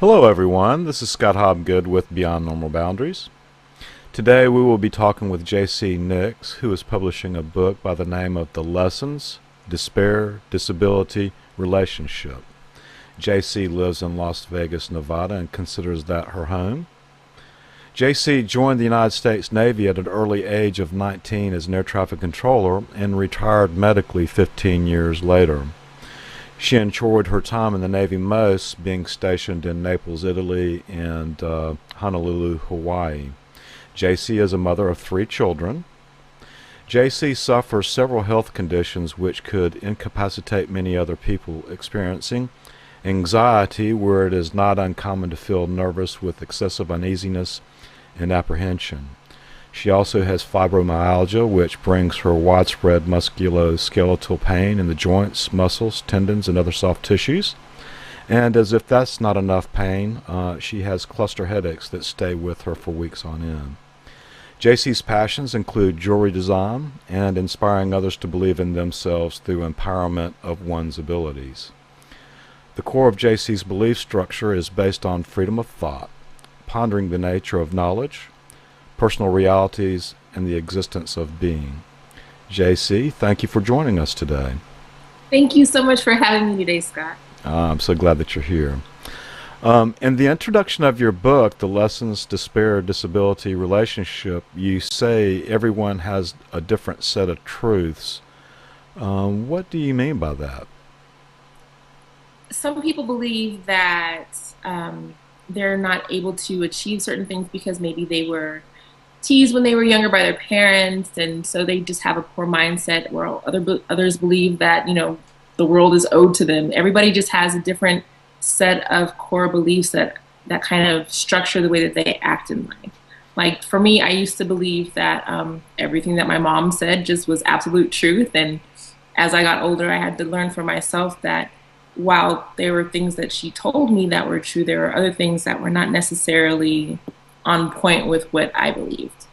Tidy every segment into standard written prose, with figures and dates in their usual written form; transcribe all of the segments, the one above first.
Hello, everyone. This is Scott Hobgood with Beyond Normal Boundaries. Today, we will be talking with JC Nix, who is publishing a book by the name of The Lessons, Despair, Disability, Relationship. JC lives in Las Vegas, Nevada, and considers that her home. JC joined the United States Navy at an early age of 19 as an air traffic controller and retired medically 15 years later. She enjoyed her time in the Navy most, being stationed in Naples, Italy, and Honolulu, Hawaii. JC is a mother of 3 children. JC suffers several health conditions which could incapacitate many other people, experiencing anxiety, where it is not uncommon to feel nervous with excessive uneasiness and apprehension. She also has fibromyalgia, which brings her widespread musculoskeletal pain in the joints, muscles, tendons, and other soft tissues. And as if that's not enough pain, she has cluster headaches that stay with her for weeks on end. JC's passions include jewelry design and inspiring others to believe in themselves through empowerment of one's abilities. The core of JC's belief structure is based on freedom of thought, pondering the nature of knowledge, personal realities, and the existence of being. JC, thank you for joining us today. Thank you so much for having me today, Scott. I'm so glad that you're here. In the introduction of your book, The Lessons, Despair, Disability, Relationship, you say everyone has a different set of truths. What do you mean by that? Some people believe that they're not able to achieve certain things because maybe they were teased when they were younger by their parents, and so they just have a poor mindset. Where others believe that the world is owed to them. Everybody just has a different set of core beliefs that kind of structure the way that they act in life. Like for me, I used to believe that everything that my mom said just was absolute truth, and as I got older, I had to learn for myself that while there were things that she told me that were true, there were other things that were not necessarily on point with what I believed.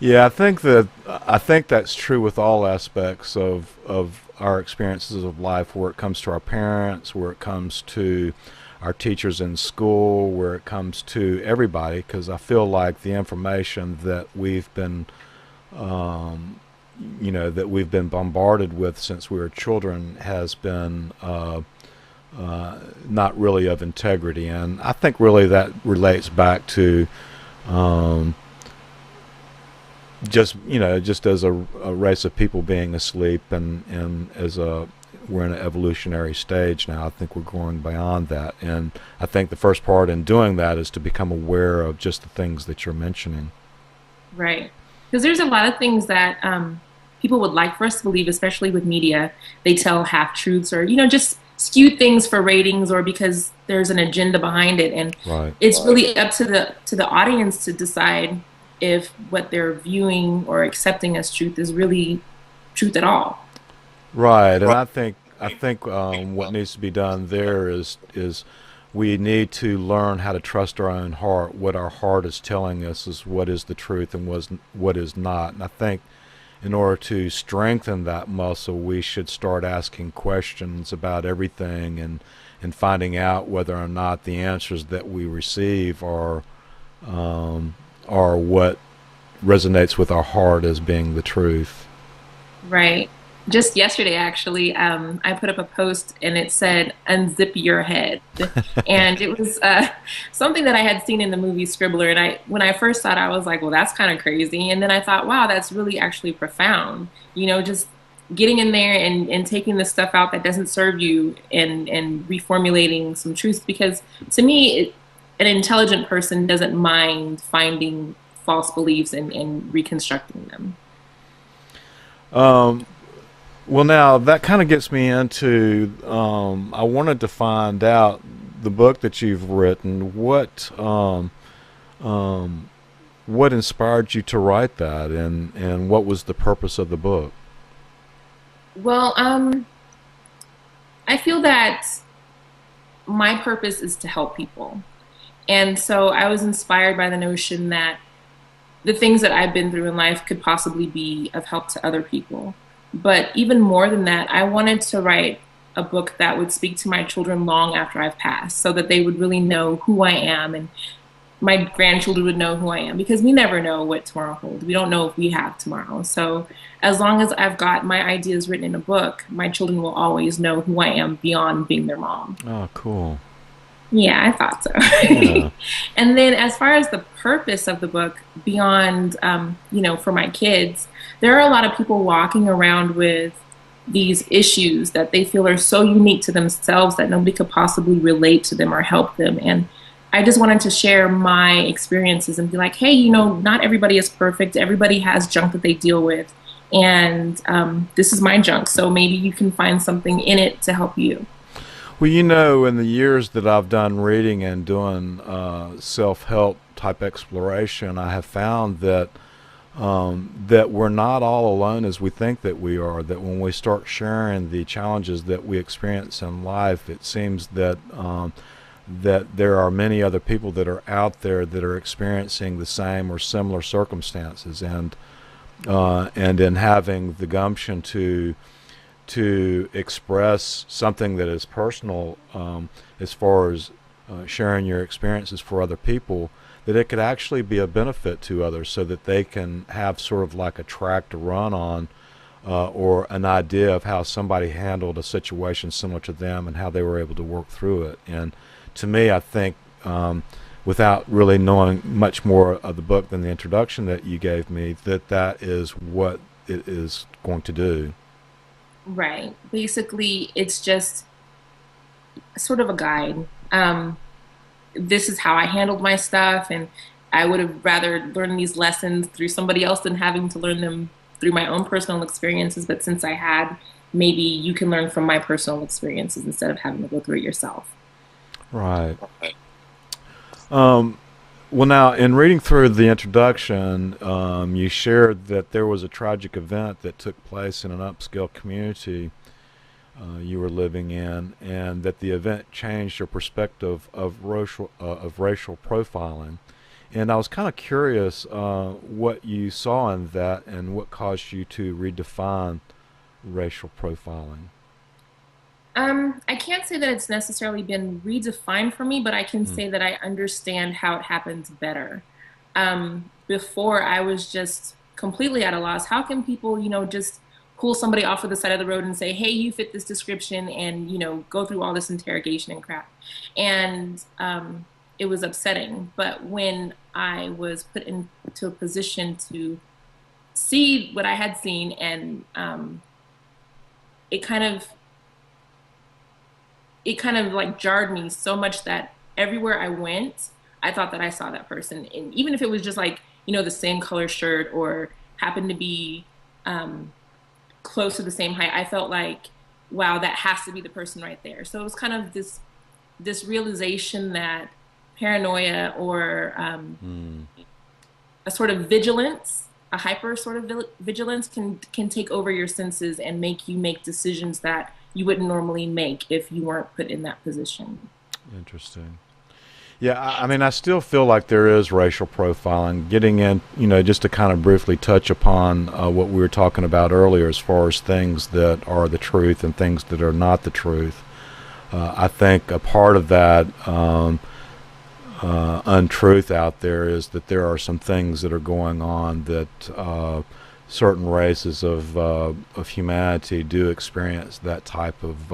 Yeah, I think that's true with all aspects of our experiences of life, where it comes to our parents, where it comes to our teachers in school, where it comes to everybody, because I feel like the information that we've been that we've been bombarded with since we were children has been not really of integrity, and I think really that relates back to um, just as a race of people being asleep, and as a we're in an evolutionary stage now. I think we're going beyond that, and I think the first part in doing that is to become aware of just the things that you're mentioning. Right. Because there's a lot of things that people would like for us to believe, especially with media. They tell half truths or, just skew things for ratings or because there's an agenda behind it. And Right. it's really up to the audience to decide if what they're viewing or accepting as truth is really truth at all. Right, and I think what needs to be done there is we need to learn how to trust our own heart. What our heart is telling us is what is the truth and what is not. And I think in order to strengthen that muscle, we should start asking questions about everything, and finding out whether or not the answers that we receive are what resonates with our heart as being the truth. Right. Just yesterday, actually, I put up a post and it said, "Unzip your head," and it was something that I had seen in the movie Scribbler. And when I first saw it, I was like, "Well, that's kind of crazy." And then I thought, "Wow, that's really actually profound." Just getting in there and taking the stuff out that doesn't serve you, and reformulating some truths. Because to me, an intelligent person doesn't mind finding false beliefs and reconstructing them. Um, well, now that kind of gets me into. I wanted to find out the book that you've written. What inspired you to write that, and what was the purpose of the book? Well, I feel that my purpose is to help people. And so I was inspired by the notion that the things that I've been through in life could possibly be of help to other people. But even more than that, I wanted to write a book that would speak to my children long after I've passed, so that they would really know who I am, and my grandchildren would know who I am, because we never know what tomorrow holds. We don't know if we have tomorrow. So as long as I've got my ideas written in a book, my children will always know who I am beyond being their mom. Oh, cool. Yeah, I thought so. Yeah. And then as far as the purpose of the book, beyond, for my kids, there are a lot of people walking around with these issues that they feel are so unique to themselves that nobody could possibly relate to them or help them. And I just wanted to share my experiences and be like, hey, not everybody is perfect. Everybody has junk that they deal with. And this is my junk. So maybe you can find something in it to help you. Well, in the years that I've done reading and doing self-help type exploration, I have found that that we're not all alone as we think that we are. That when we start sharing the challenges that we experience in life, it seems that that there are many other people that are out there that are experiencing the same or similar circumstances, and in having the gumption to express something that is personal, as far as sharing your experiences for other people, that it could actually be a benefit to others, so that they can have sort of like a track to run on, or an idea of how somebody handled a situation similar to them and how they were able to work through it. And to me, I think, without really knowing much more of the book than the introduction that you gave me, that is what it is going to do. Right. Basically, it's just sort of a guide. This is how I handled my stuff, and I would have rather learned these lessons through somebody else than having to learn them through my own personal experiences. But since I had, maybe you can learn from my personal experiences instead of having to go through it yourself. Right. Well, now, in reading through the introduction, you shared that there was a tragic event that took place in an upscale community you were living in, and that the event changed your perspective of racial profiling. And I was kind of curious what you saw in that and what caused you to redefine racial profiling. I can't say that it's necessarily been redefined for me, but I can Mm. say that I understand how it happens better. Before, I was just completely at a loss. How can people, just pull somebody off of the side of the road and say, hey, you fit this description, and, go through all this interrogation and crap. And it was upsetting. But when I was put into a position to see what I had seen, and it kind of like jarred me so much that everywhere I went, I thought that I saw that person. And even if it was just like, the same color shirt or happened to be close to the same height, I felt like, wow, that has to be the person right there. So it was kind of this realization that paranoia, or Mm. a sort of vigilance, a hyper sort of vigilance, can take over your senses and make you make decisions that you wouldn't normally make if you weren't put in that position. Interesting. Yeah, I mean, I still feel like there is racial profiling. Getting in, just to kind of briefly touch upon what we were talking about earlier, as far as things that are the truth and things that are not the truth. I think a part of that untruth out there is that there are some things that are going on that certain races of humanity do experience that type of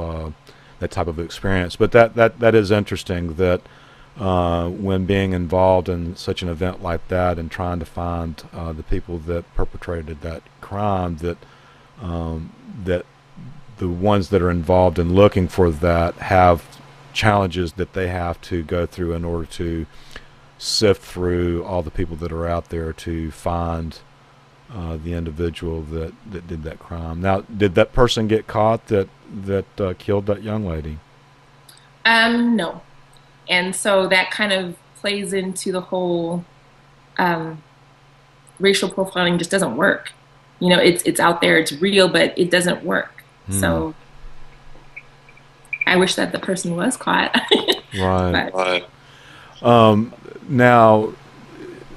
experience. But that is interesting, that when being involved in such an event like that and trying to find the people that perpetrated that crime, that the ones that are involved in looking for that have challenges that they have to go through in order to sift through all the people that are out there to find the individual that did that crime. Now, did that person get caught that killed that young lady? No. And so that kind of plays into the whole racial profiling just doesn't work. It's out there, it's real, but it doesn't work. Hmm. So I wish that the person was caught. Right. But right. Now,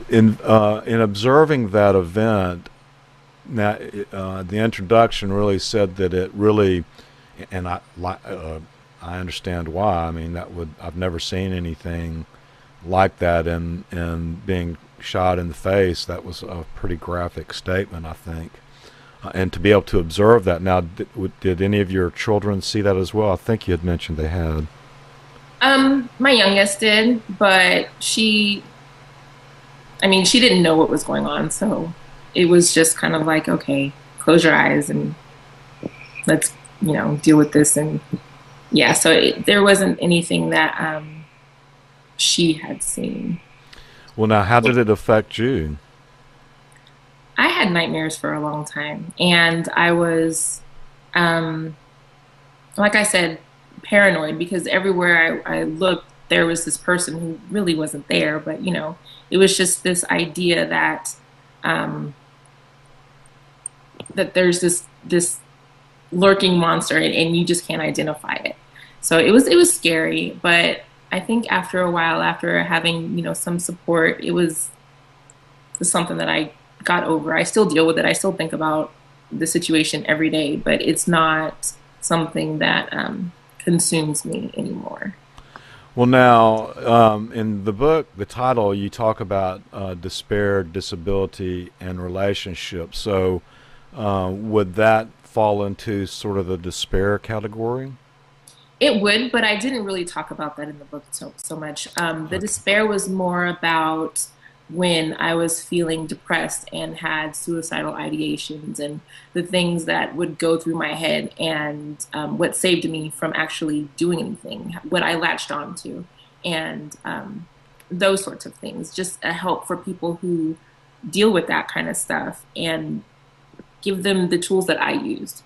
in observing that event, now the introduction really said that and I understand why. I mean, I've never seen anything like that, and being shot in the face, that was a pretty graphic statement, I think. And to be able to observe that now, did any of your children see that as well? I think you had mentioned they had. My youngest did, but I mean, she didn't know what was going on, so it was just kind of like, okay, close your eyes and let's, deal with this. And yeah, so there wasn't anything that she had seen. Well, now, how did it affect you? I had nightmares for a long time, and I was, um, like I said, paranoid because everywhere I looked, there was this person who really wasn't there, but it was just this idea that um, that there's this lurking monster, and you just can't identify it. So it was scary, but I think after a while, after having some support, it was something that I got over. I still deal with it. I still think about the situation every day, but it's not something that consumes me anymore. Well, now, in the book, the title, you talk about despair, disability, and relationships. So, would that fall into sort of the despair category? It would, but I didn't really talk about that in the book so much. The Okay. despair was more about when I was feeling depressed and had suicidal ideations and the things that would go through my head, and what saved me from actually doing anything, what I latched on to, and those sorts of things. Just a help for people who deal with that kind of stuff and give them the tools that I used.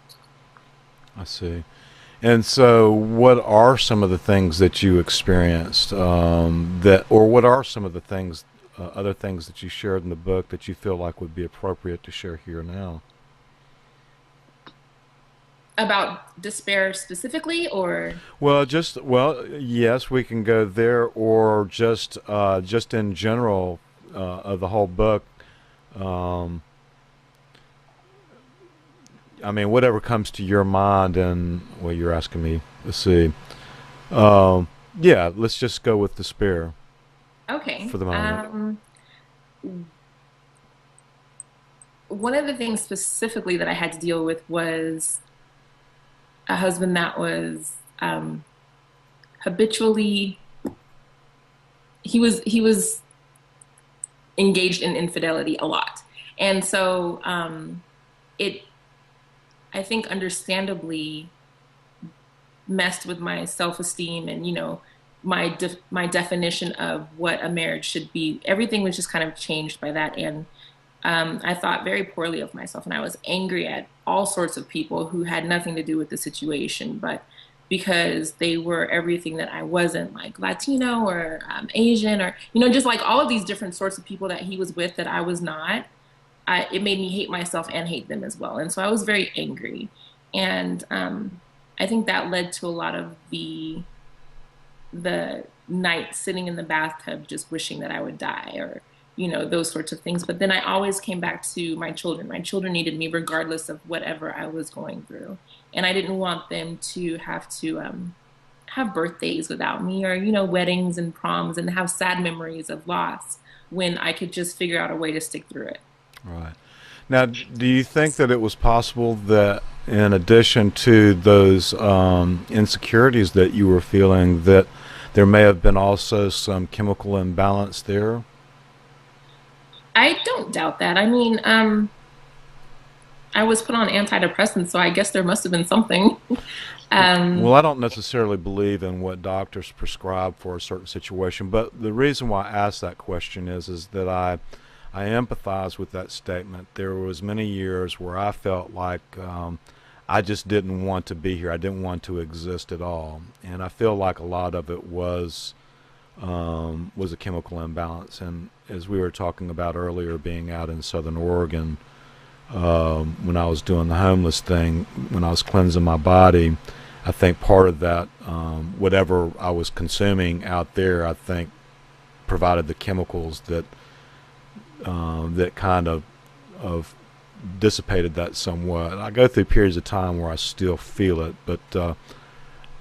I see. And so, what are some of the things that you experienced or what are some of the things, other things that you shared in the book that you feel like would be appropriate to share here now? About despair specifically, or Yes, we can go there, or just in general of the whole book. Um, I mean, whatever comes to your mind, and well, you're asking me. Let's see. Um, yeah, let's just go with despair okay. for the moment. One of the things specifically that I had to deal with was a husband that was habitually he was engaged in infidelity a lot, and so it I think understandably messed with my self-esteem, and my definition of what a marriage should be. Everything was just kind of changed by that, and I thought very poorly of myself, and I was angry at all sorts of people who had nothing to do with the situation, but because they were everything that I wasn't, like Latino or Asian, or just like all of these different sorts of people that he was with that I was not. It made me hate myself and hate them as well, and so I was very angry, and I think that led to a lot of the night sitting in the bathtub just wishing that I would die, or those sorts of things. But then I always came back to my children. My children needed me regardless of whatever I was going through, and I didn't want them to have birthdays without me, or weddings and proms, and have sad memories of loss when I could just figure out a way to stick through it. Right. Now, do you think that it was possible that, in addition to those insecurities that you were feeling, that there may have been also some chemical imbalance there? I don't doubt that. I mean, I was put on antidepressants, so I guess there must have been something. Well, um, I don't necessarily believe in what doctors prescribe for a certain situation, but the reason why I ask that question is that I empathize with that statement. There was many years where I felt like I just didn't want to be here. I didn't want to exist at all, and I feel like a lot of it was a chemical imbalance. And as we were talking about earlier, being out in Southern Oregon, when I was doing the homeless thing, when I was cleansing my body, I think part of that, whatever I was consuming out there, I think provided the chemicals that kind of dissipated that somewhat. I go through periods of time where I still feel it, but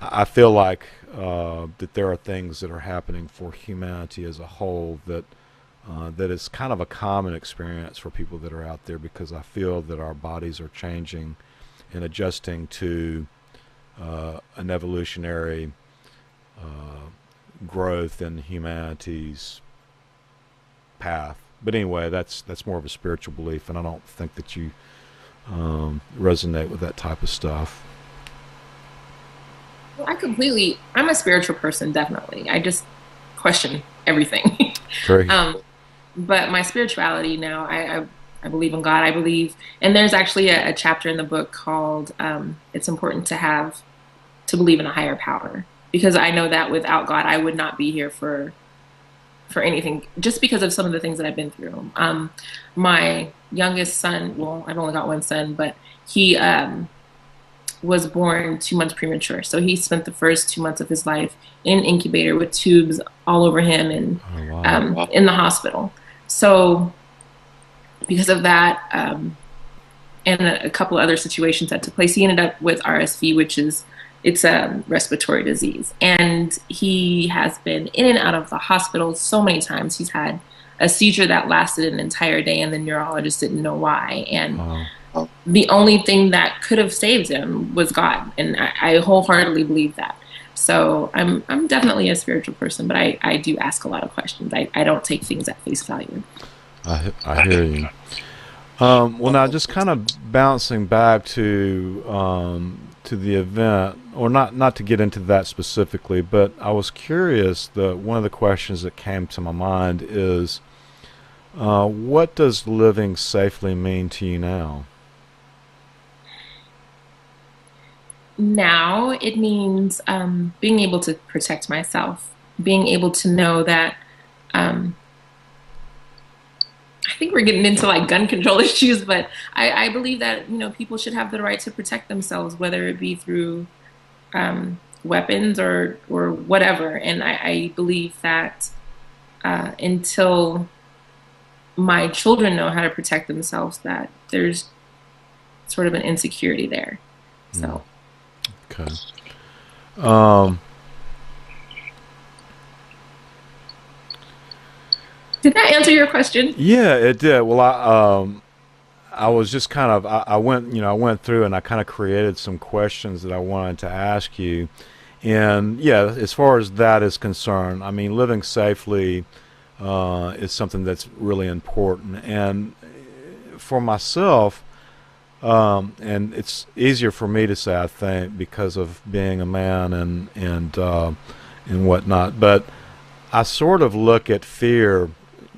I feel like that there are things that are happening for humanity as a whole that is kind of a common experience for people that are out there, because I feel that our bodies are changing and adjusting to an evolutionary growth in humanity's path. But anyway, that's more of a spiritual belief, and I don't think that you resonate with that type of stuff. Well, I'm a spiritual person, definitely. I just question everything. Very. um, but my spirituality now, I believe in God. I believe, and there's actually a chapter in the book called "It's important to believe in a higher power," because I know that without God, I would not be here for anything, just because of some of the things that I've been through. My youngest son, well, I've only got one son, but he was born 2 months premature. So he spent the first 2 months of his life in an incubator with tubes all over him and Oh, wow. in the hospital. So because of that, and a couple of other situations that took place, he ended up with RSV, it's a respiratory disease. And he has been in and out of the hospital so many times. He's had a seizure that lasted an entire day, and the neurologist didn't know why. And Wow. the only thing that could have saved him was God. And I wholeheartedly believe that. So I'm definitely a spiritual person, but I do ask a lot of questions. I don't take things at face value. I hear you. Well, now just kind of bouncing back to the event, or not to get into that specifically, but I was curious. One of the questions that came to my mind is, what does living safely mean to you now? Now it means being able to protect myself, being able to know that um, I think we're getting into like gun control issues, but I believe that people should have the right to protect themselves, whether it be through weapons or whatever. And I believe that until my children know how to protect themselves, that there's sort of an insecurity there. Mm, So okay. Um, did that answer your question? yeah, it did. Well, I was just kind of I went through and I kind of created some questions that I wanted to ask you. And yeah, as far as that is concerned, I mean, living safely is something that's really important. And for myself, and it's easier for me to say, I think, because of being a man and whatnot. But I sort of look at fear.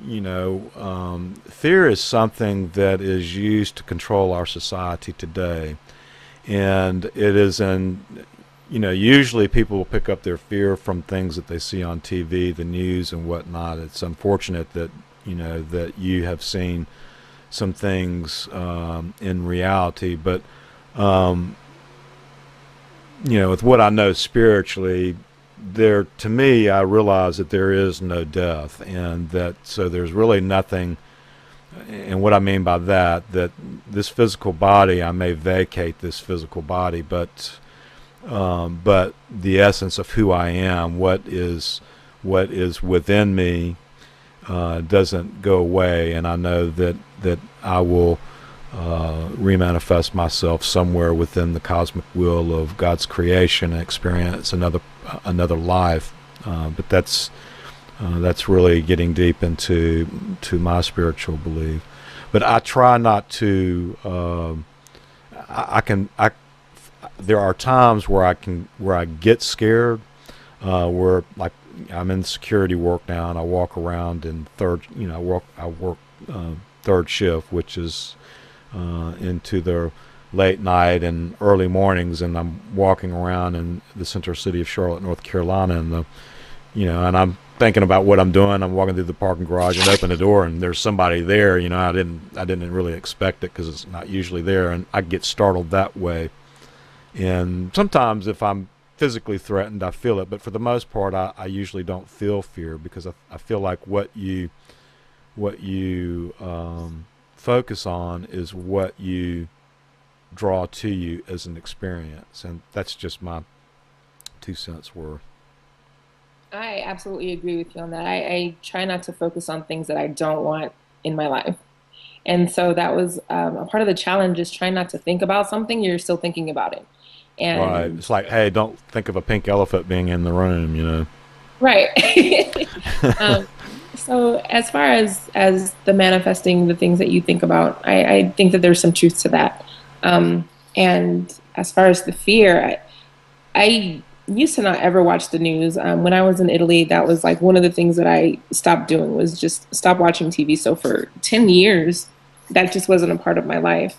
Fear is something that is used to control our society today, and it is in usually people will pick up their fear from things that they see on TV, the news, and whatnot. It's unfortunate that that you have seen some things in reality, but um, with what I know spiritually, to me, I realize that there is no death, and that so there's really nothing. And what I mean by that this physical body, I may vacate this physical body, but the essence of who I am, what is within me, doesn't go away, and I know that I will remanifest myself somewhere within the cosmic will of God's creation and experience another life. But that's really getting deep into my spiritual belief. But I try not to. I there are times where I get scared, where like I'm in security work now, and I walk around in I work third shift, which is into the late night and early mornings, and I'm walking around in the center city of Charlotte, North Carolina, and and I'm thinking about what I'm doing. I'm walking through the parking garage and open the door, and there's somebody there. I didn't really expect it because it's not usually there, and I get startled that way. And sometimes if I'm physically threatened, I feel it, but for the most part, I usually don't feel fear, because I feel like what you focus on is what you draw to you as an experience. And that's just my 2 cents worth. I absolutely agree with you on that. I try not to focus on things that I don't want in my life. And so that was a part of the challenge is trying not to think about something, you're still thinking about it. Right. And It's like, hey, don't think of a pink elephant being in the room, you know. right. um, so as far as the manifesting the things that you think about, I think that there's some truth to that. And as far as the fear, I used to not ever watch the news. When I was in Italy, that was like one of the things that I stopped doing was just stop watching TV. So for 10 years, that just wasn't a part of my life.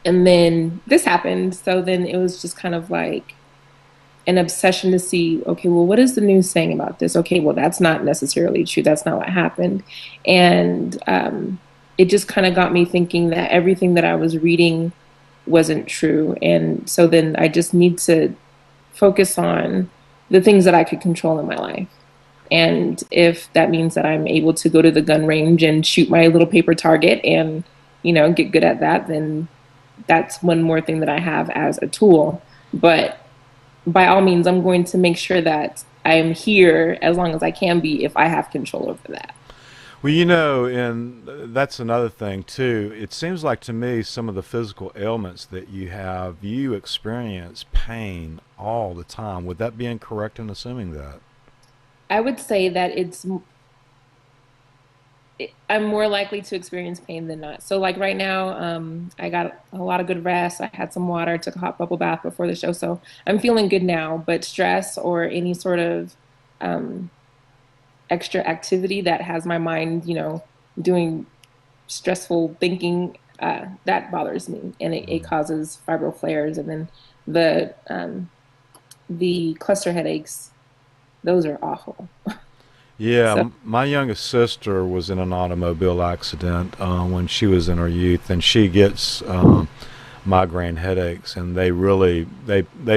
And then this happened. So then it was just kind of like an obsession to see, okay, well, what is the news saying about this? Okay, well, that's not necessarily true. That's not what happened. And it just kind of got me thinking that everything that I was reading wasn't true. And so then I just need to focus on the things that I could control in my life. And if that means that I'm able to go to the gun range and shoot my little paper target and, get good at that, then that's one more thing that I have as a tool. But by all means, I'm going to make sure that I am here as long as I can be if I have control over that. Well, and that's another thing too. It seems like to me some of the physical ailments that you experience pain all the time. Would that be incorrect in assuming that? I would say that I'm more likely to experience pain than not. So like right now, I got a lot of good rest. I had some water, took a hot bubble bath before the show. So I'm feeling good now, but stress or any sort of extra activity that has my mind, doing stressful thinking, that bothers me, and it causes fibro flares, and then the cluster headaches. Those are awful. Yeah, So my youngest sister was in an automobile accident when she was in her youth, and she gets migraine headaches, and they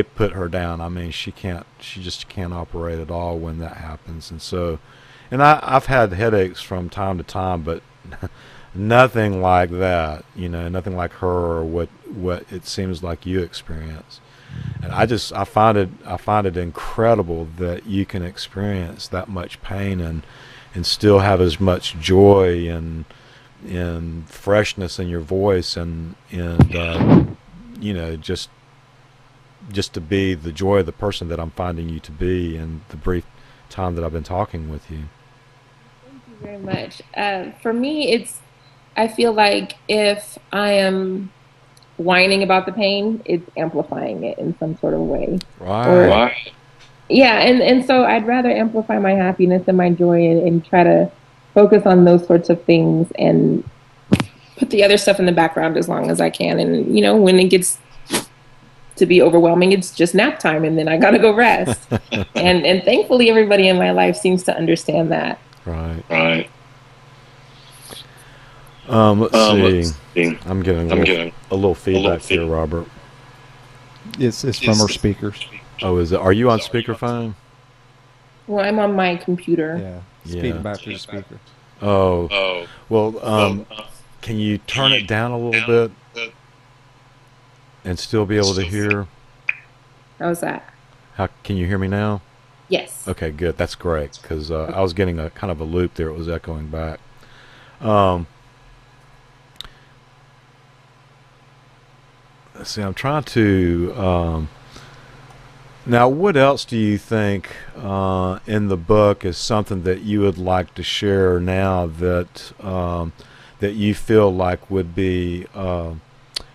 put her down. I mean, she just can't operate at all when that happens, and so, and I've had headaches from time to time, but nothing like that, nothing like her or what it seems like you experience. And I find it incredible that you can experience that much pain and still have as much joy and freshness in your voice and just to be the joy of the person that I'm finding you to be in the brief time that I've been talking with you. thank you very much. For me, I feel like if I am whining about the pain, it's amplifying it in some sort of way. Or Right. yeah, and so I'd rather amplify my happiness and my joy and try to focus on those sorts of things and put the other stuff in the background as long as I can. And when it gets to be overwhelming, it's just nap time, and then I gotta go rest. And thankfully, everybody in my life seems to understand that. Right. Right. Let's see. I'm getting a little feedback here, Robert. It's from our speakers. Oh, is it? Are you on speakerphone? Well, I'm on my computer. Yeah. Speak back to the speaker. Oh, well, can you turn it down a little bit and still be able to hear? How's that? How can you hear me now? Yes. Okay, good. That's great because I was getting a kind of a loop there. It was echoing back. Um, let's see. I'm trying to. Now, what else do you think in the book is something that you would like to share now that you feel like would be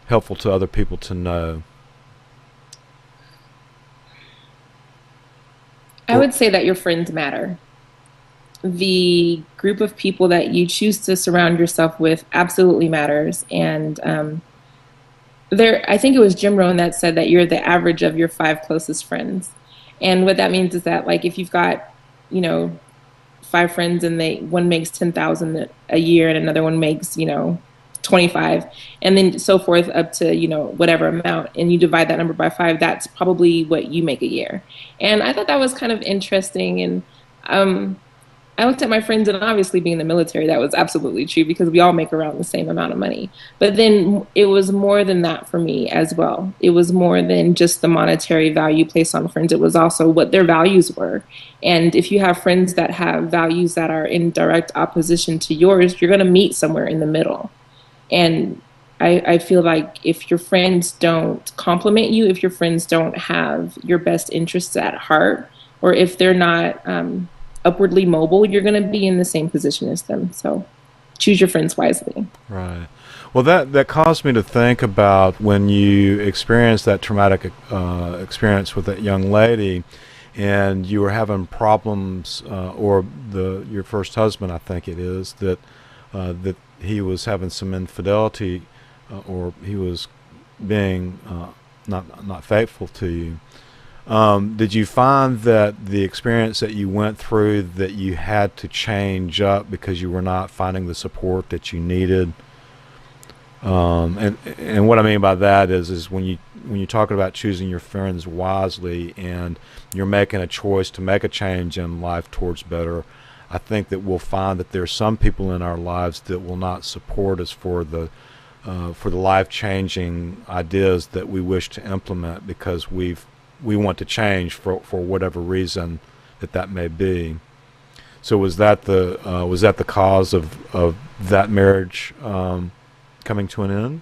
helpful to other people to know? I would say that your friends matter. The group of people that you choose to surround yourself with absolutely matters. And I think it was Jim Rohn that said that you're the average of your 5 closest friends. And what that means is that, like, if you've got, 5 friends and one makes 10,000 a year and another one makes, 25, and then so forth up to, whatever amount, and you divide that number by 5, that's probably what you make a year. And I thought that was kind of interesting. And I looked at my friends, and obviously being in the military, that was absolutely true because we all make around the same amount of money. But then it was more than that for me as well. It was more than just the monetary value placed on friends. It was also what their values were. And if you have friends that have values that are in direct opposition to yours, you're going to meet somewhere in the middle. And I feel like if your friends don't compliment you, if your friends don't have your best interests at heart, or if they're not upwardly mobile, you're going to be in the same position as them. So choose your friends wisely. Right. Well, that caused me to think about when you experienced that traumatic experience with that young lady, and you were having problems, or your first husband, I think it is, that he was having some infidelity, or he was being not faithful to you. Did you find that the experience that you went through, that you had to change up because you were not finding the support that you needed? And what I mean by that is when you're talking about choosing your friends wisely and you're making a choice to make a change in life towards better, I think that we'll find that there are some people in our lives that will not support us for the life-changing ideas that we wish to implement because we want to change for whatever reason that may be. So was that the cause of that marriage coming to an end?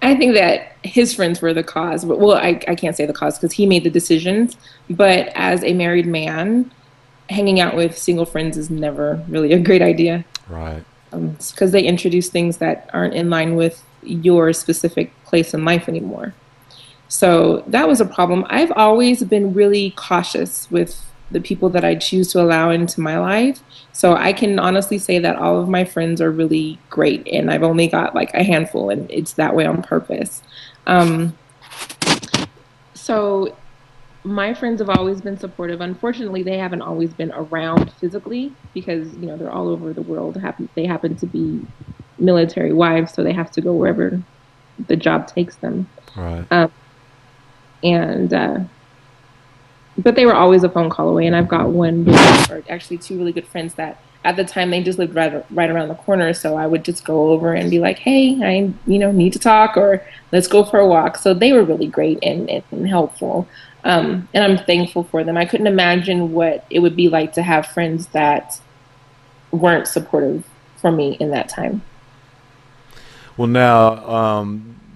I think that his friends were the cause. But, well, I can't say the cause because he made the decisions. But as a married man, hanging out with single friends is never really a great idea. Right. Because they introduce things that aren't in line with your specific place in life anymore. So that was a problem. I've always been really cautious with the people that I choose to allow into my life. So I can honestly say that all of my friends are really great, and I've only got like a handful, and it's that way on purpose. So my friends have always been supportive. Unfortunately, they haven't always been around physically because, they're all over the world. They happen to be military wives, so they have to go wherever the job takes them. Right. But they were always a phone call away, and I've got or actually two really good friends that at the time they just lived right around the corner. So I would just go over and be like, hey, I need to talk, or let's go for a walk. So they were really great and helpful. And I'm thankful for them. I couldn't imagine what it would be like to have friends that weren't supportive for me in that time. Well, now,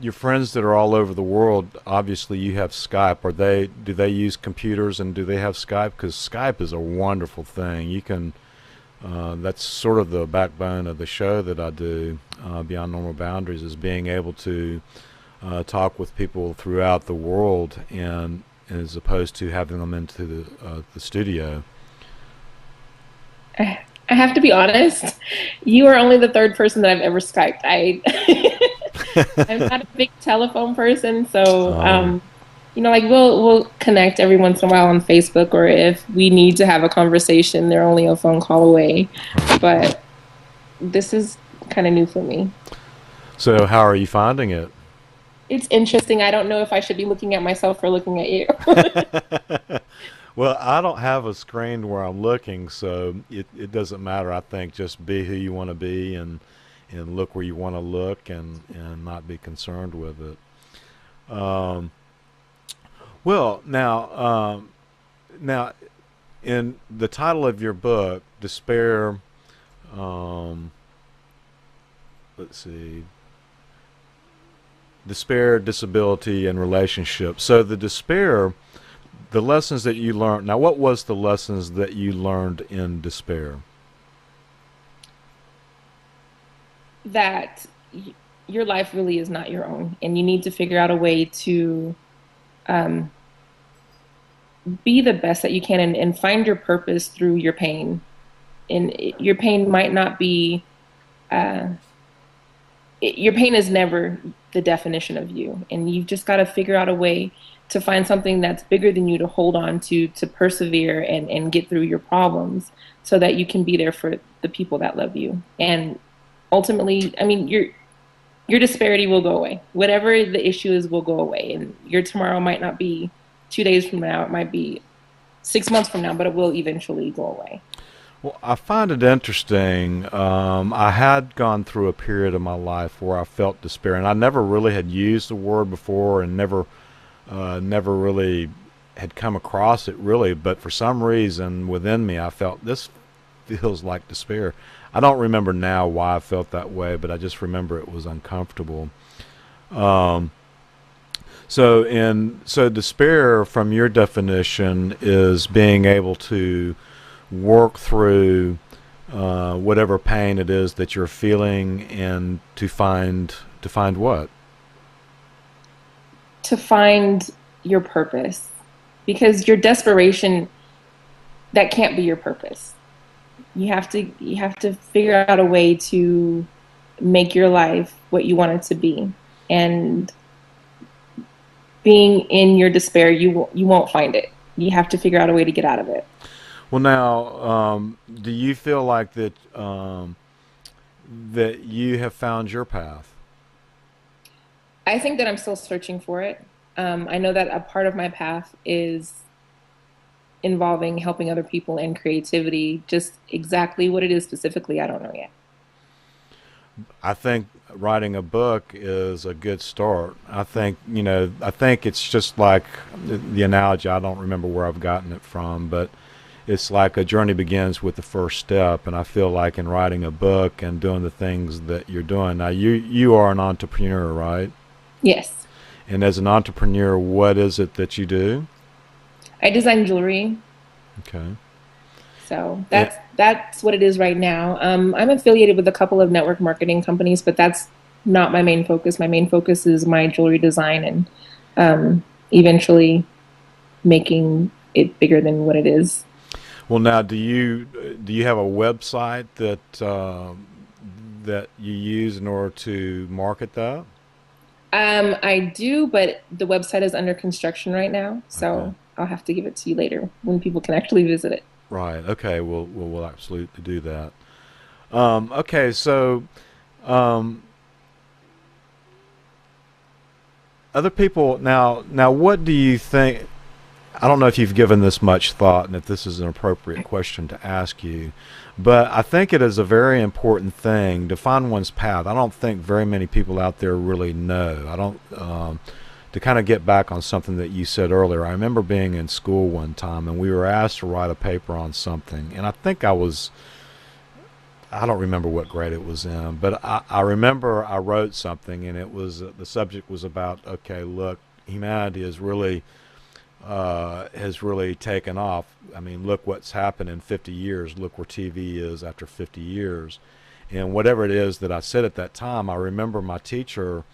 your friends that are all over the world, obviously you have Skype. Do they use computers, and do they have Skype? Because Skype is a wonderful thing. You can, that's sort of the backbone of the show that I do, Beyond Normal Boundaries, is being able to talk with people throughout the world, and as opposed to having them into the studio. I have to be honest. You are only the third person that I've ever Skyped. I'm not a big telephone person, so we'll connect every once in a while on Facebook, or if we need to have a conversation, they're only a phone call away. But this is kind of new for me. So how are you finding it? It's interesting. I don't know if I should be looking at myself or looking at you. Well, I don't have a screen where I'm looking, so it doesn't matter. I think just be who you want to be and look where you want to look, and not be concerned with it. Well, now in the title of your book, Despair, let's see, Despair, Disability, and Relationship. So the despair, the lessons that you learned. Now, what was the lessons that you learned in despair? That your life really is not your own, and you need to figure out a way to be the best that you can, and find your purpose through your pain. And your pain might not be your pain is never the definition of you, and you've just got to figure out a way to find something that's bigger than you to hold on to persevere and get through your problems, so that you can be there for the people that love you. And ultimately, I mean, your disparity will go away. Whatever the issue is will go away, and your tomorrow might not be 2 days from now. It might be 6 months from now, but it will eventually go away. Well, I find it interesting. I had gone through a period of my life where I felt despair, and I never really had used the word before, and never really had come across it really. But for some reason within me, I felt this feels like despair. I don't remember now why I felt that way, but I just remember it was uncomfortable. Um, so despair, from your definition, is being able to work through whatever pain it is that you're feeling, and to find what? To find your purpose, because your desperation, that can't be your purpose. You have to figure out a way to make your life what you want it to be. And being in your despair, you won't find it. You have to figure out a way to get out of it. Well, now, do you feel like that you have found your path? I think that I'm still searching for it. I know that a part of my path is involving helping other people and creativity. Just exactly what it is specifically, I don't know yet. I think writing a book is a good start. I think it's just like the analogy, I don't remember where I've gotten it from, but it's like a journey begins with the first step. And I feel like in writing a book and doing the things that you're doing now, you are an entrepreneur, right? Yes. And as an entrepreneur, what is it that you do? I design jewelry, Okay. so And, that's what it is right now. I'm affiliated with a couple of network marketing companies, but that's not my main focus. My main focus is my jewelry design and eventually making it bigger than what it is. well, now, do you have a website that you use in order to market that? I do, but the website is under construction right now, Okay. so I'll have to give it to you later when people can actually visit it. Right. Okay. We'll absolutely do that. Okay. So, um, other people now, what do you think? I don't know if you've given this much thought and if this is an appropriate question to ask you, but I think it is a very important thing to find one's path. I don't think very many people out there really know. I don't. To kind of get back on something that you said earlier, I remember being in school one time and we were asked to write a paper on something, and I don't remember what grade it was in, but I remember I wrote something, and it was the subject was about, okay, look, humanity has really taken off. I mean, look what's happened in 50 years. Look where TV is after 50 years. And whatever it is that I said at that time, I remember my teacher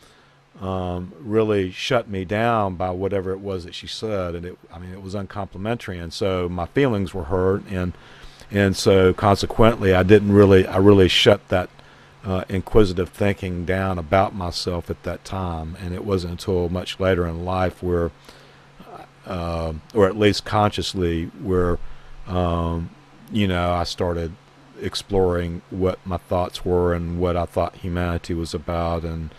really shut me down by whatever it was that she said, and I mean, it was uncomplimentary, and so my feelings were hurt, and so consequently, I really shut that inquisitive thinking down about myself at that time, and it wasn't until much later in life where or at least consciously, where I started exploring what my thoughts were and what I thought humanity was about, and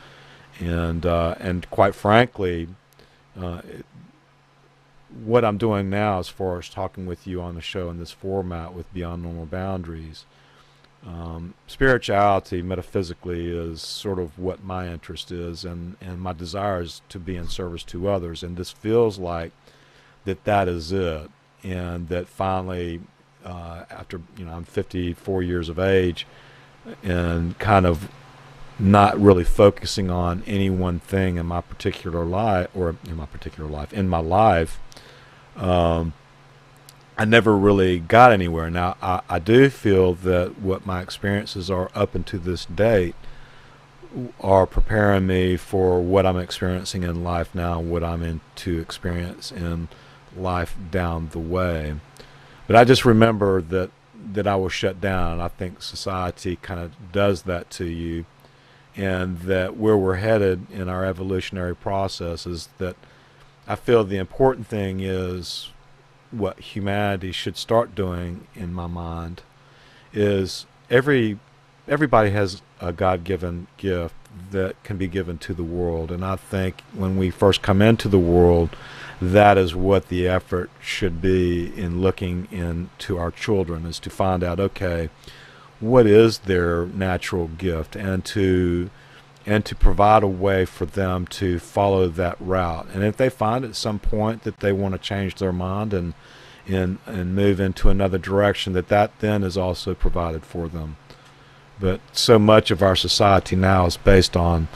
quite frankly, uh, what I'm doing now, as far as talking with you on the show in this format with Beyond Normal Boundaries, spirituality, metaphysically, is sort of what my interest is, and my desire is to be in service to others, and this feels like that is it, and that finally, after I'm 54 years of age, and kind of not really focusing on any one thing in my particular life, in my life, um, I never really got anywhere. Now, I do feel that what my experiences are up until this date are preparing me for what I'm experiencing in life now, and what I'm in to experience in life down the way. But I just remember that I was shut down. I think society kind of does that to you, and that where we're headed in our evolutionary process is that I feel the important thing is what humanity should start doing, in my mind, is everybody has a God-given gift that can be given to the world. And I think when we first come into the world, that is what the effort should be in looking into our children, is to find out, okay, what is their natural gift, and to provide a way for them to follow that route. And if they find at some point that they want to change their mind and move into another direction, that then is also provided for them. But so much of our society now is based on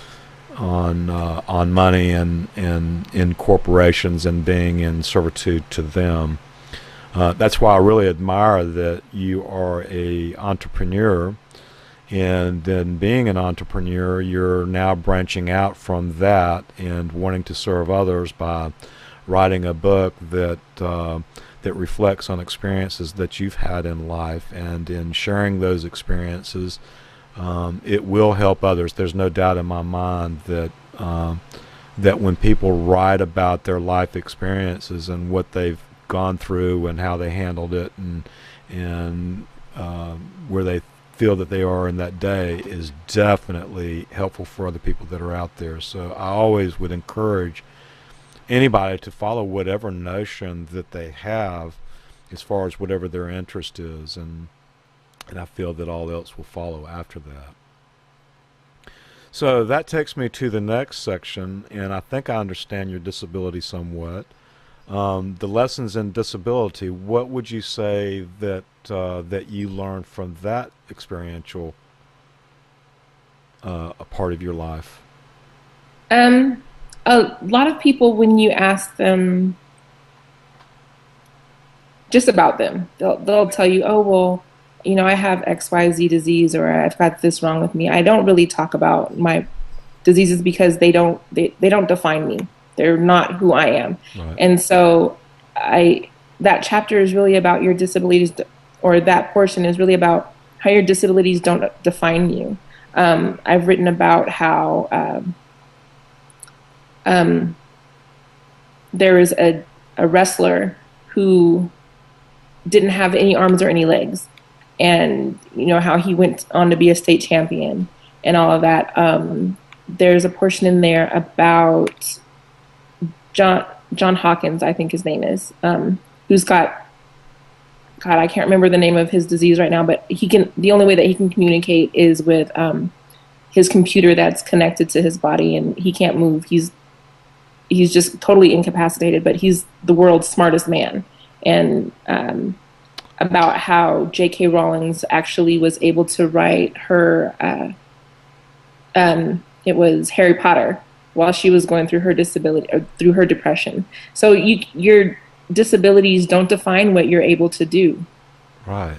money and in corporations and being in servitude to them. That's why I really admire that you are a entrepreneur, and then being an entrepreneur, you're now branching out from that and wanting to serve others by writing a book that reflects on experiences that you've had in life, and in sharing those experiences, it will help others. There's no doubt in my mind that when people write about their life experiences and what they've gone through and how they handled it, and where they feel that they are in that day, is definitely helpful for other people that are out there. So I always would encourage anybody to follow whatever notion that they have as far as whatever their interest is, and I feel that all else will follow after that. So that takes me to the next section, and I think I understand your disability somewhat. The lessons in disability, what would you say that you learned from that experiential a part of your life? A lot of people, when you ask them just about them, they'll tell you, oh, well, I have XYZ disease, or I've got this wrong with me. I don't really talk about my diseases because they don't define me. They're not who I am. Right. And so that chapter is really about your disabilities, or that portion is really about how your disabilities don't define you. I've written about how there is a wrestler who didn't have any arms or any legs, and how he went on to be a state champion and all of that. There's a portion in there about John Hawkins, I think his name is, who's got, God, I can't remember the name of his disease right now, but the only way that he can communicate is with his computer that's connected to his body, and he can't move. He's just totally incapacitated, but he's the world's smartest man. And about how J.K. Rowling actually was able to write her, it was Harry Potter, while she was going through her disability, or through her depression. So your disabilities don't define what you're able to do. Right.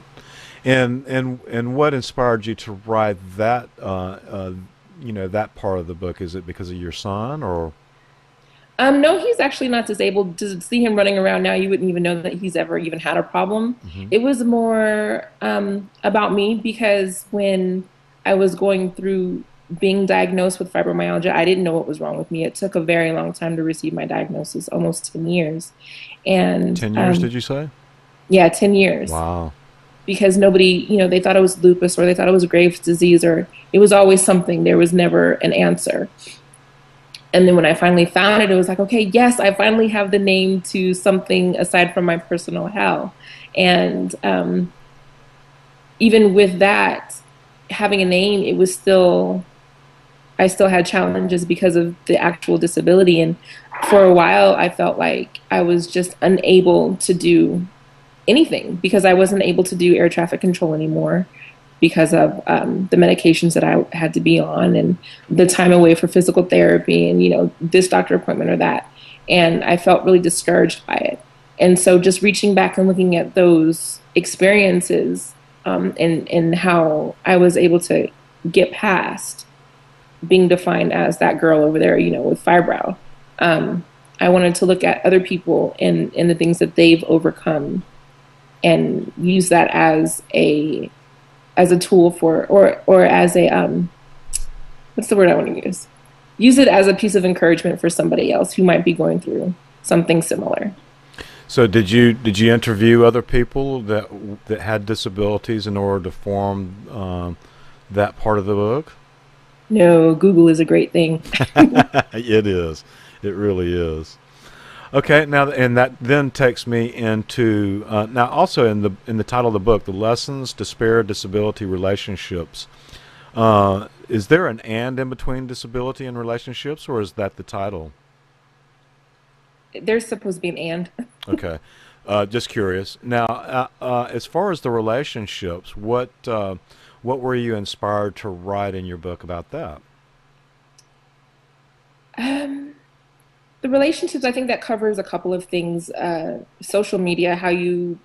And what inspired you to write that that part of the book? Is it because of your son, or? No, he's actually not disabled. To see him running around now, you wouldn't even know that he's ever even had a problem. Mm-hmm. It was more about me, because when I was going through being diagnosed with fibromyalgia, I didn't know what was wrong with me. It took a very long time to receive my diagnosis, almost 10 years. And 10 years, did you say? Yeah, 10 years. Wow. Because nobody, they thought it was lupus, or they thought it was Graves' disease, or it was always something. There was never an answer. And then when I finally found it was like, okay, yes, I finally have the name to something aside from my personal hell. And even with that, having a name, I still had challenges because of the actual disability. And for a while, I felt like I was just unable to do anything, because I wasn't able to do air traffic control anymore because of the medications that I had to be on, and the time away for physical therapy, and this doctor appointment or that. And I felt really discouraged by it. And so just reaching back and looking at those experiences, and how I was able to get past being defined as that girl over there, with fibro. I wanted to look at other people and the things that they've overcome, and use that as a tool for, or as a, what's the word I want to use? Use it as a piece of encouragement for somebody else who might be going through something similar. So did you interview other people that had disabilities in order to form that part of the book? No, Google is a great thing. It is. It really is. Okay, now and that then takes me into now also in the title of the book, the lessons, despair, disability, relationships. Is there an and in between disability and relationships, or is that the title? There's supposed to be an and. Okay, just curious. Now, as far as the relationships, what were you inspired to write in your book about that? Um, the relationships, I think that covers a couple of things. Social media, how you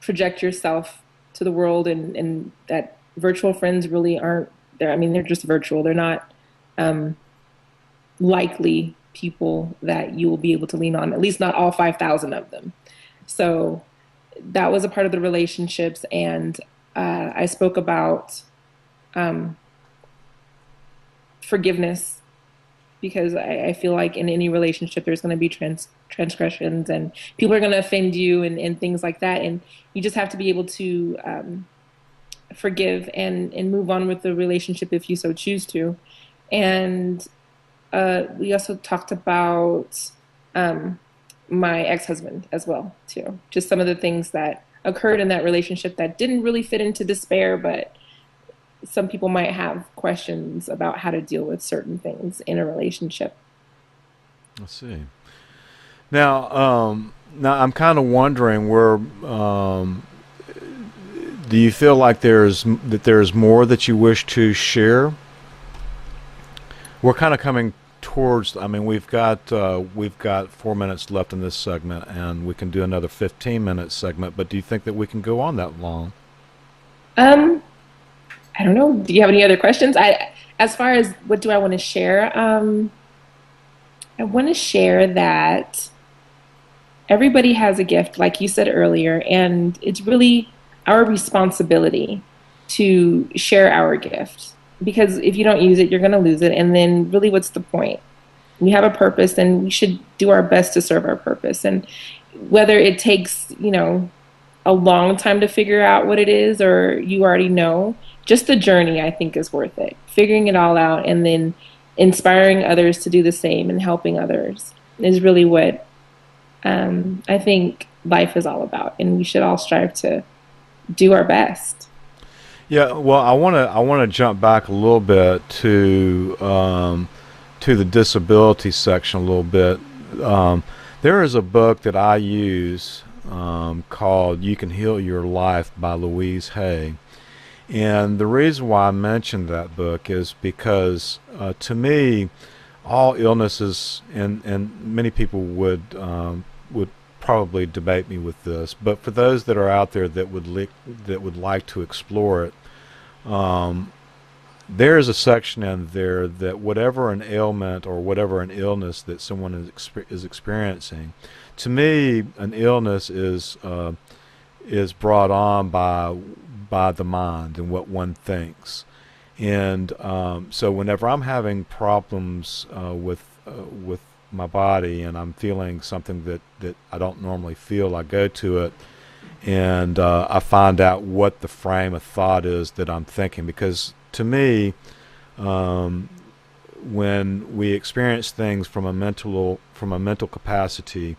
project yourself to the world, and that virtual friends really aren't there. I mean, they're just virtual. They're not um, likely people that you will be able to lean on, at least not all 5,000 of them. So that was a part of the relationships. And I spoke about um, forgiveness because I feel like in any relationship there's going to be transgressions and people are going to offend you and things like that. And you just have to be able to forgive and move on with the relationship if you so choose to. And we also talked about um, my ex-husband as well too. Just some of the things that occurred in that relationship that didn't really fit into despair, but some people might have questions about how to deal with certain things in a relationship. Let's see. Now I'm kind of wondering where do you feel like there's more that you wish to share? We're kind of coming towards. I mean, we've got 4 minutes left in this segment, and we can do another 15-minute segment. But do you think that we can go on that long? Um, I don't know. Do you have any other questions? As far as what do I want to share? I want to share that everybody has a gift, like you said earlier, and it's really our responsibility to share our gift. Because if you don't use it, you're going to lose it. And then, really, what's the point? We have a purpose, and we should do our best to serve our purpose. And whether it takes, a long time to figure out what it is, or you already know, just the journey, I think, is worth it. Figuring it all out and then inspiring others to do the same and helping others is really what I think life is all about. And we should all strive to do our best. Yeah. Well, I want to jump back a little bit to the disability section a little bit. There is a book that I use called "You Can Heal Your Life" by Louise Hay. And the reason why I mentioned that book is because, to me, all illnesses, and many people would probably debate me with this, but for those that are out there that would like to explore it, there is a section in there that whatever an ailment or whatever an illness that someone is experiencing, to me, an illness is brought on by the mind and what one thinks. And so whenever I'm having problems with my body and I'm feeling something that I don't normally feel, I go to it and I find out what the frame of thought is that I'm thinking. Because to me, when we experience things from a mental capacity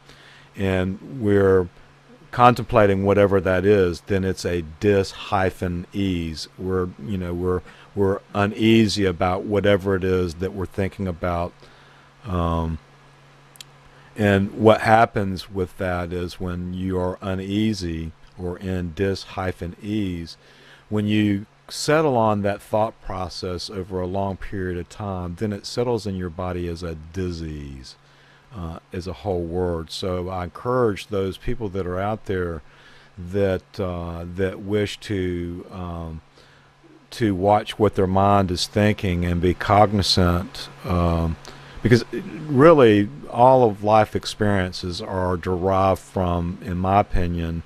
and we're contemplating whatever that is, then it's a dis-ease. We're uneasy about whatever it is that we're thinking about. And what happens with that is when you are uneasy or in dis-ease, when you settle on that thought process over a long period of time, then it settles in your body as a disease. As a whole word. So I encourage those people that are out there that wish to watch what their mind is thinking and be cognizant, because really all of life experiences are derived from, in my opinion,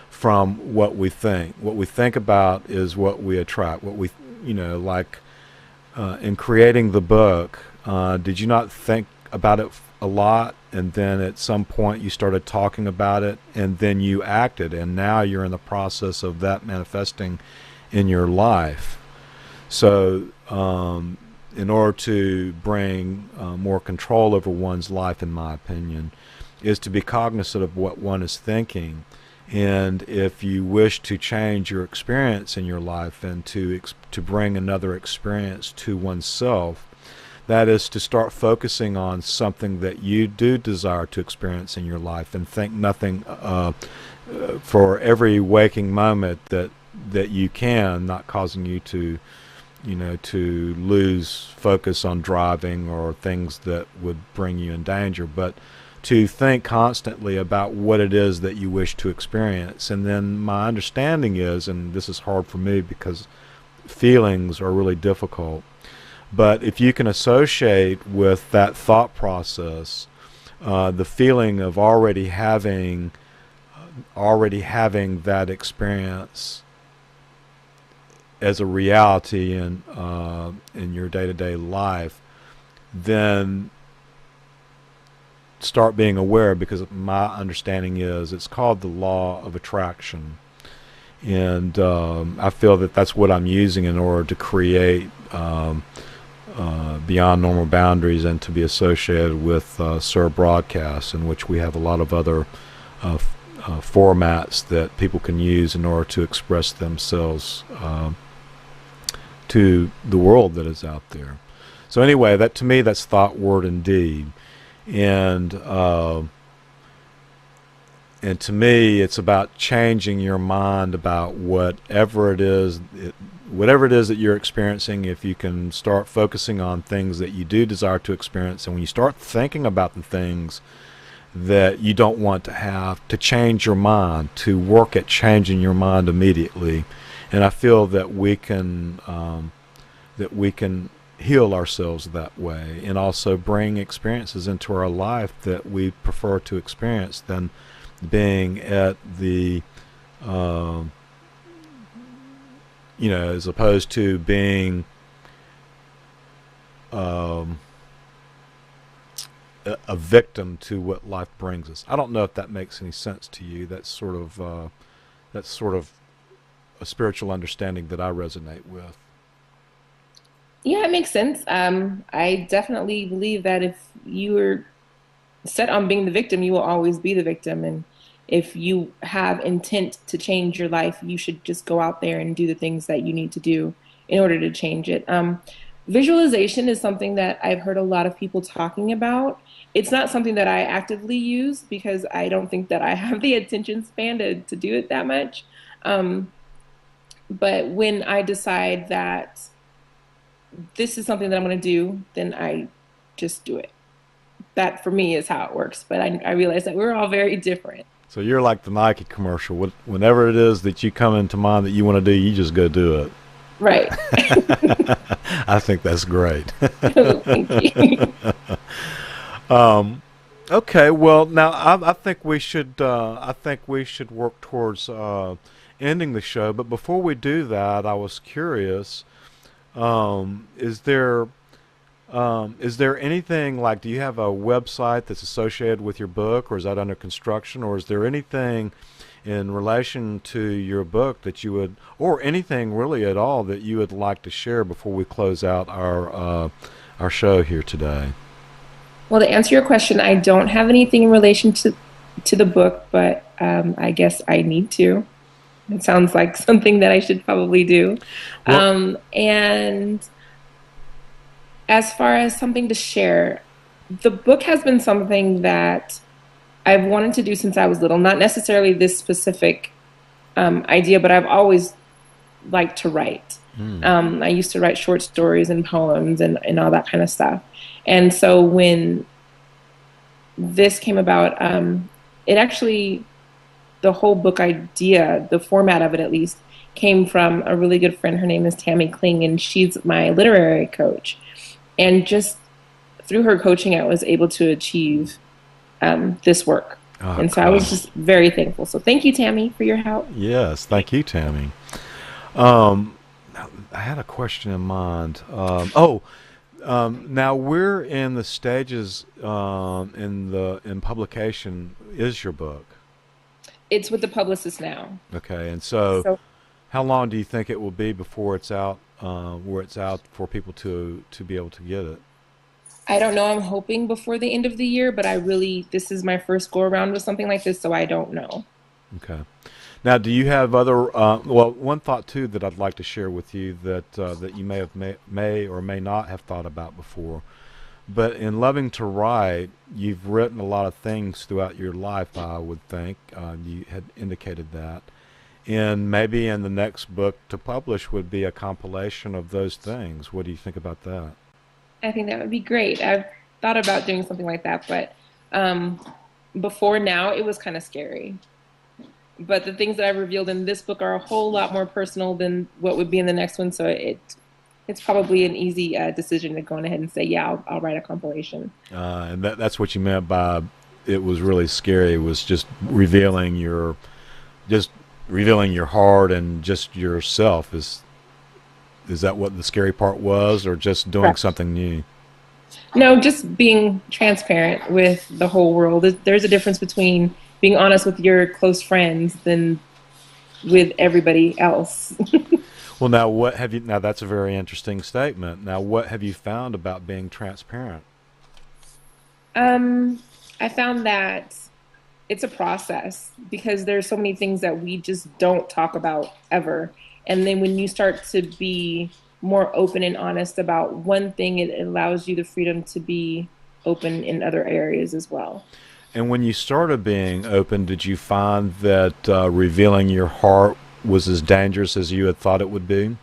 from what we think. What we think about is what we attract. What we, like in creating the book, did you not think about it a lot, and then at some point you started talking about it, and then you acted, and now you're in the process of that manifesting in your life? So in order to bring more control over one's life, in my opinion, is to be cognizant of what one is thinking. And if you wish to change your experience in your life and to bring another experience to oneself, that is to start focusing on something that you do desire to experience in your life, and think nothing for every waking moment that you can, not causing you to to lose focus on driving or things that would bring you in danger, but to think constantly about what it is that you wish to experience. And then my understanding is, and this is hard for me because feelings are really difficult, but if you can associate with that thought process the feeling of already having that experience as a reality in your day-to-day life, then start being aware, because my understanding is it's called the law of attraction, and I feel that that's what I'm using in order to create Beyond Normal Boundaries and to be associated with SIR Broadcasts, in which we have a lot of other formats that people can use in order to express themselves to the world that is out there. So anyway, that to me, that's thought, word, and deed. And to me, it's about changing your mind about whatever it is that you're experiencing. If you can start focusing on things that you do desire to experience, and when you start thinking about the things that you don't want to have, to change your mind, to work at changing your mind immediately. And I feel that we can heal ourselves that way, and also bring experiences into our life that we prefer to experience than being at the as opposed to being a victim to what life brings us. I don't know if that makes any sense to you. That's sort of a spiritual understanding that I resonate with. Yeah, it makes sense. I definitely believe that if you are set on being the victim, you will always be the victim. And if you have intent to change your life, you should just go out there and do the things that you need to do in order to change it. Visualization is something that I've heard a lot of people talking about. It's not something that I actively use because I don't think that I have the attention span to do it that much. But when I decide that this is something that I'm going to do, then I just do it. That for me is how it works. But I realize that we're all very different. So you're like the Nike commercial. Whenever it is that you come into mind that you want to do, you just go do it. Right. I think that's great. Thank you. Okay. Well, now I think we should work towards ending the show. But before we do that, I was curious. Is there anything, like, do you have a website that's associated with your book, or is that under construction, or is there anything in relation to your book that you would, or anything really at all that you would like to share before we close out our show here today? Well, to answer your question, I don't have anything in relation to the book, but I guess I need to. It sounds like something that I should probably do. And as far as something to share, the book has been something that I've wanted to do since I was little. Not necessarily this specific idea, but I've always liked to write. I used to write short stories and poems and all that kind of stuff. And so when this came about, it actually, the whole book idea, the format of it at least, came from a really good friend. Her name is Tammy Kling, and she's my literary coach. And just through her coaching, I was able to achieve this work. And so I was just very thankful. So thank you, Tammy, for your help. Yes, thank you, Tammy. I had a question in mind. Now we're in the stages in publication. Is your book? It's with the publicist now. Okay, and so how long do you think it will be before it's out where it's out for people to be able to get it? I don't know. I'm hoping before the end of the year, but this is my first go around with something like this, so I don't know. Okay. Now, do you have other? Well, one thought too that I'd like to share with you that you may or may not have thought about before. But in Loving to Write, you've written a lot of things throughout your life. I would think you had indicated that, and maybe in the next book to publish would be a compilation of those things. What do you think about that? I think that would be great. I've thought about doing something like that, but um, before now, it was kind of scary. But the things that I've revealed in this book are a whole lot more personal than what would be in the next one. So it's probably an easy decision to go on ahead and say, yeah, I'll write a compilation. And that's what you meant by it was really scary. It was just revealing your heart and just yourself. Is that what the scary part was, or just doing Correct. something new? No, just being transparent with the whole world. There's a difference between being honest with your close friends than with everybody else. Well, now what have you? Now that's a very interesting statement. Now, what have you found about being transparent? I found that it's a process because there's so many things that we just don't talk about ever. And then when you start to be more open and honest about one thing, it allows you the freedom to be open in other areas as well. And when you started being open, did you find that revealing your heart was as dangerous as you had thought it would be?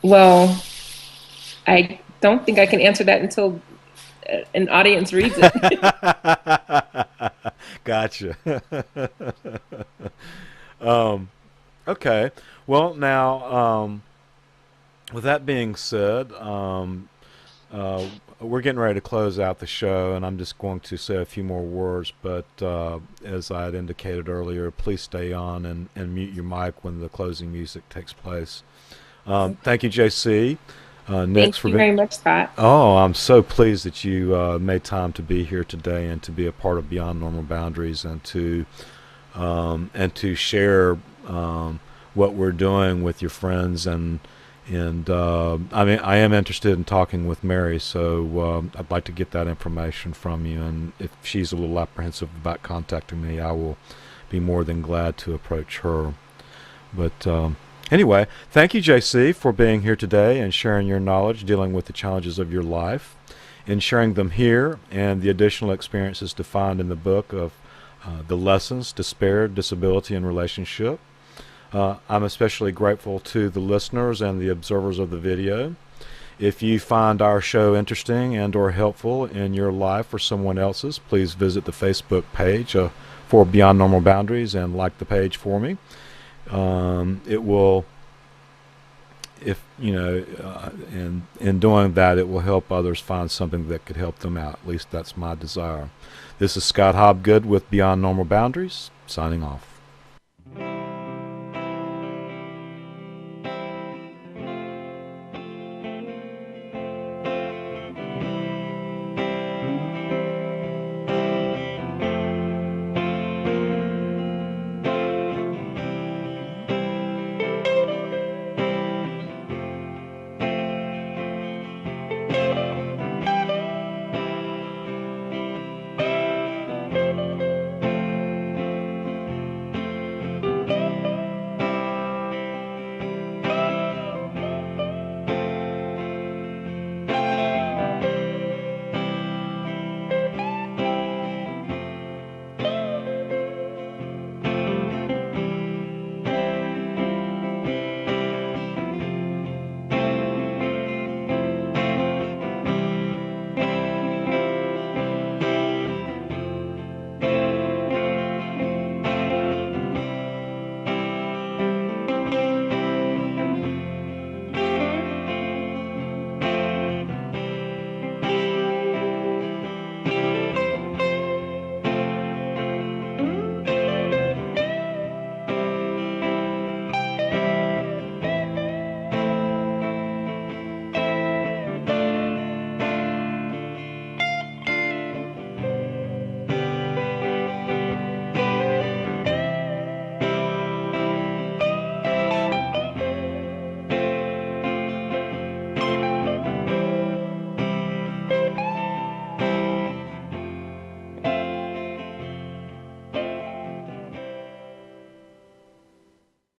Well, I don't think I can answer that until an audience reads it. Gotcha. Okay. Well, now, with that being said, we're getting ready to close out the show, and I'm just going to say a few more words. But as I had indicated earlier, please stay on and mute your mic when the closing music takes place. Thank you, JC. Nix, Thank you very much, Scott. Oh, I'm so pleased that you made time to be here today and to be a part of Beyond Normal Boundaries and to share what we're doing with your friends and I mean, I am interested in talking with Mary, so I'd like to get that information from you. And if she's a little apprehensive about contacting me, I will be more than glad to approach her. But anyway, thank you, JC, for being here today and sharing your knowledge dealing with the challenges of your life, and sharing them here and the additional experiences defined in the book of the lessons, despair, disability, and relationship. I'm especially grateful to the listeners and the observers of the video. If you find our show interesting and or helpful in your life or someone else's, please visit the Facebook page for Beyond Normal Boundaries and like the page for me. It will, if you know, in doing that, it will help others find something that could help them out. At least that's my desire. This is Scott Hobgood with Beyond Normal Boundaries, signing off.